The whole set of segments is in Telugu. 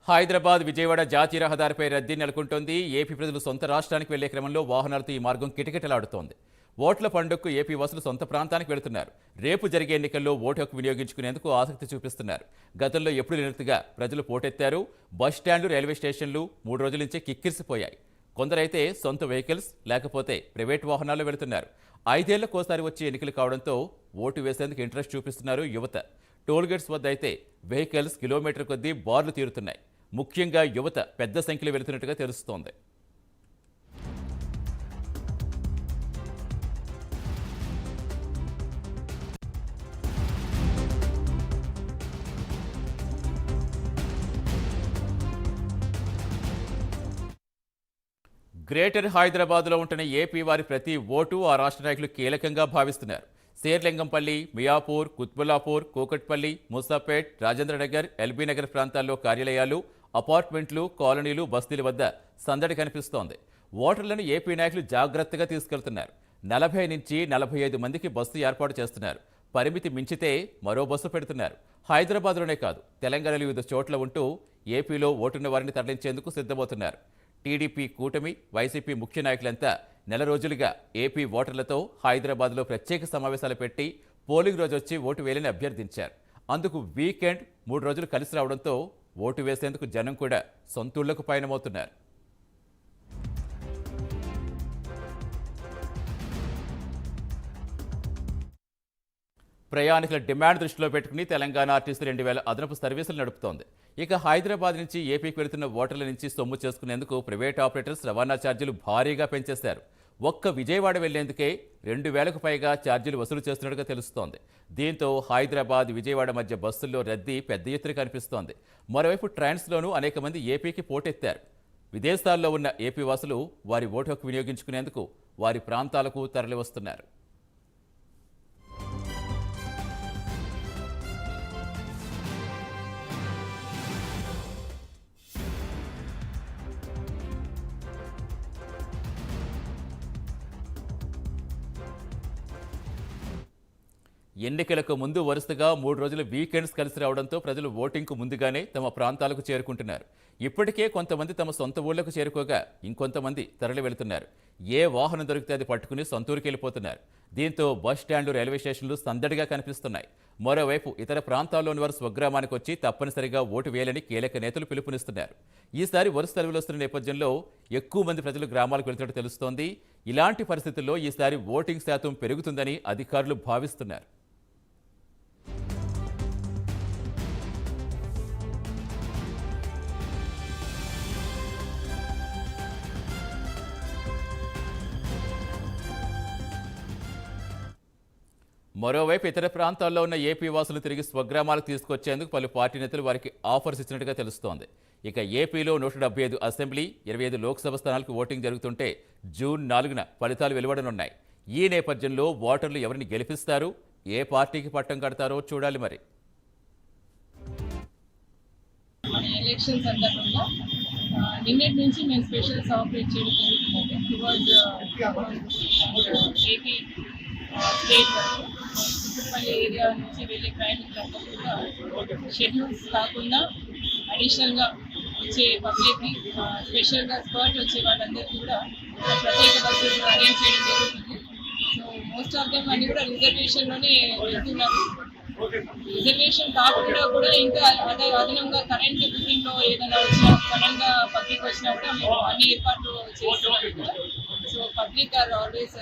హైదరాబాద్ విజయవాడ జాతీయ రహదారిపై రద్దీ నెలకొంటోంది. ఏపీ ప్రజలు సొంత రాష్ట్రానికి వెళ్లే క్రమంలో వాహనాలతో ఈ మార్గం కిటకిటలాడుతోంది. ఓట్ల పండుగకు ఏపీ వాసులు సొంత ప్రాంతానికి వెళుతున్నారు. రేపు జరిగే ఎన్నికల్లో ఓటు హక్కు వినియోగించుకునేందుకు ఆసక్తి చూపిస్తున్నారు. గతంలో ఎప్పుడు లేనట్టుగా ప్రజలు పోటెత్తారు. బస్టాండ్లు, రైల్వే స్టేషన్లు 3 రోజుల నుంచే కిక్కిరిసిపోయాయి. కొందరైతే సొంత వెహికల్స్ లేకపోతే ప్రైవేట్ వాహనాల్లో వెళుతున్నారు. 5 ఏళ్లకోసారి వచ్చే ఎన్నికలు కావడంతో ఓటు వేసేందుకు ఇంట్రెస్ట్ చూపిస్తున్నారు యువత. టోల్గేట్స్ వద్ద అయితే వెహికల్స్ కిలోమీటర్ కొద్దీ బార్లు తీరుతున్నాయి. ముఖ్యంగా యువత పెద్ద సంఖ్యలో వెళుతున్నట్టుగా తెలుస్తోంది. గ్రేటర్ హైదరాబాద్లో ఉంటున్న ఏపీ వారి ప్రతి ఓటు ఆ రాష్ట్ర నాయకులు కీలకంగా భావిస్తున్నారు. శేర్లింగంపల్లి, మియాపూర్, కుత్బుల్లాపూర్, కూకట్పల్లి, ముసాపేట్, రాజేంద్రనగర్, ఎల్బీ నగర్ ప్రాంతాల్లో కార్యాలయాలు, అపార్ట్మెంట్లు, కాలనీలు, బస్తీల వద్ద సందడి కనిపిస్తోంది. ఓటర్లను ఏపీ నాయకులు జాగ్రత్తగా తీసుకెళ్తున్నారు. 40 నుంచి 45 మందికి బస్సు ఏర్పాటు చేస్తున్నారు. పరిమితి మించితే మరో బస్సు పెడుతున్నారు. హైదరాబాద్లోనే కాదు, తెలంగాణలో వివిధ చోట్ల ఉంటూ ఏపీలో ఓటున్న వారిని తరలించేందుకు సిద్ధమవుతున్నారు. టీడీపీ కూటమి, వైసీపీ ముఖ్య నాయకులంతా నెల రోజులుగా ఏపీ ఓటర్లతో హైదరాబాద్లో ప్రత్యేక సమావేశాలు పెట్టి పోలింగ్ రోజు వచ్చి ఓటు వేయాలని అభ్యర్థించారు. అందుకు వీకెండ్ 3 రోజులు కలిసి రావడంతో ఓటు వేసేందుకు జనం కూడా సొంతూళ్లకు పయనమవుతున్నారు. ప్రయాణికుల డిమాండ్ దృష్టిలో పెట్టుకుని తెలంగాణ ఆర్టీసీ 2000 అదనపు సర్వీసులు నడుపుతోంది. ఇక హైదరాబాద్ నుంచి ఏపీకి వెళుతున్న ఓటర్ల నుంచి సొమ్ము చేసుకునేందుకు ప్రైవేట్ ఆపరేటర్స్ రవాణా ఛార్జీలు భారీగా పెంచేశారు. ఒక్క విజయవాడ వెళ్లేందుకే 2000కు పైగా ఛార్జీలు వసూలు చేస్తున్నట్టుగా తెలుస్తోంది. దీంతో హైదరాబాద్, విజయవాడ మధ్య బస్సుల్లో రద్దీ పెద్ద ఎత్తున కనిపిస్తోంది. మరోవైపు ట్రైన్స్లోనూ అనేక మంది ఏపీకి పోటెత్తారు. విదేశాల్లో ఉన్న ఏపీ వాసులు వారి ఓటు హక్కు వినియోగించుకునేందుకు వారి ప్రాంతాలకు తరలివస్తున్నారు. ఎన్నికలకు ముందు వరుసగా 3 రోజుల వీకెండ్స్ కలిసి రావడంతో ప్రజలు ఓటింగ్కు ముందుగానే తమ ప్రాంతాలకు చేరుకుంటున్నారు. ఇప్పటికే కొంతమంది తమ సొంత ఊళ్లకు చేరుకోగా ఇంకొంతమంది తరలి వెళుతున్నారు. ఏ వాహనం దొరికితే అది పట్టుకుని సొంతూరుకి వెళ్ళిపోతున్నారు. దీంతో బస్ స్టాండ్లు, రైల్వే స్టేషన్లు సందడిగా కనిపిస్తున్నాయి. మరోవైపు ఇతర ప్రాంతాల్లోని వారు స్వగ్రామానికి వచ్చి తప్పనిసరిగా ఓటు వేయాలని కీలక నేతలు పిలుపునిస్తున్నారు. ఈసారి వరుస సెలవులు వస్తున్న నేపథ్యంలో ఎక్కువ మంది ప్రజలు గ్రామాలకు వెళ్తున్నట్టు తెలుస్తోంది. ఇలాంటి పరిస్థితుల్లో ఈసారి ఓటింగ్ శాతం పెరుగుతుందని అధికారులు భావిస్తున్నారు. మరోవైపు ఇతర ప్రాంతాల్లో ఉన్న ఏపీ వాసులు తిరిగి స్వగ్రామాలకు తీసుకొచ్చేందుకు పలు పార్టీ నేతలు వారికి ఆఫర్స్ ఇచ్చినట్టుగా తెలుస్తోంది. ఇక ఏపీలో 175 అసెంబ్లీ, 25 లోక్సభ స్థానాలకు ఓటింగ్ జరుగుతుంటే జూన్ 4న ఫలితాలు వెలువడనున్నాయి. ఈ నేపథ్యంలో ఓటర్లు ఎవరిని గెలిపిస్తారు, ఏ పార్టీకి పట్టం కడతారో చూడాలి. మరి ఎలక్షన్ సందర్భంగా నిన్నటి నుంచి మేము స్పెషల్స్ ఆపరేట్ చేయడం జరుగుతుంది. ఏపీ స్టేట్ కుటుంబపల్లి ఏరియా నుంచి వెళ్ళే ప్రయాణికులందరూ కూడా షెడ్యూల్స్ కాకుండా అడిషనల్గా వచ్చే పబ్లిక్కి, స్పెషల్గా స్పర్ట్ వచ్చే వాళ్ళందరికీ కూడా ప్రత్యేక బస్సులు అరేంజ్ చేయడం జరుగుతుంది. సో మోస్ట్ ఆఫ్ దెమ్ అన్ని కూడా రిజర్వేషన్లోనే వెళ్తున్నారు. రిజర్వేషన్ కాకుండా కూడా ఇంకా అదనంగా కరెంట్ బుకింగ్లో ఏదైనా వచ్చినా, సడన్గా పబ్లిక్ వచ్చినా కూడా మేము అన్ని ఏర్పాట్లు చేస్తున్నాం. సో పబ్లిక్ ఆర్ ఆల్వేస్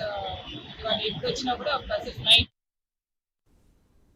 వాళ్ళు ఎప్పుడు వచ్చినా కూడా బస్సెస్ నైట్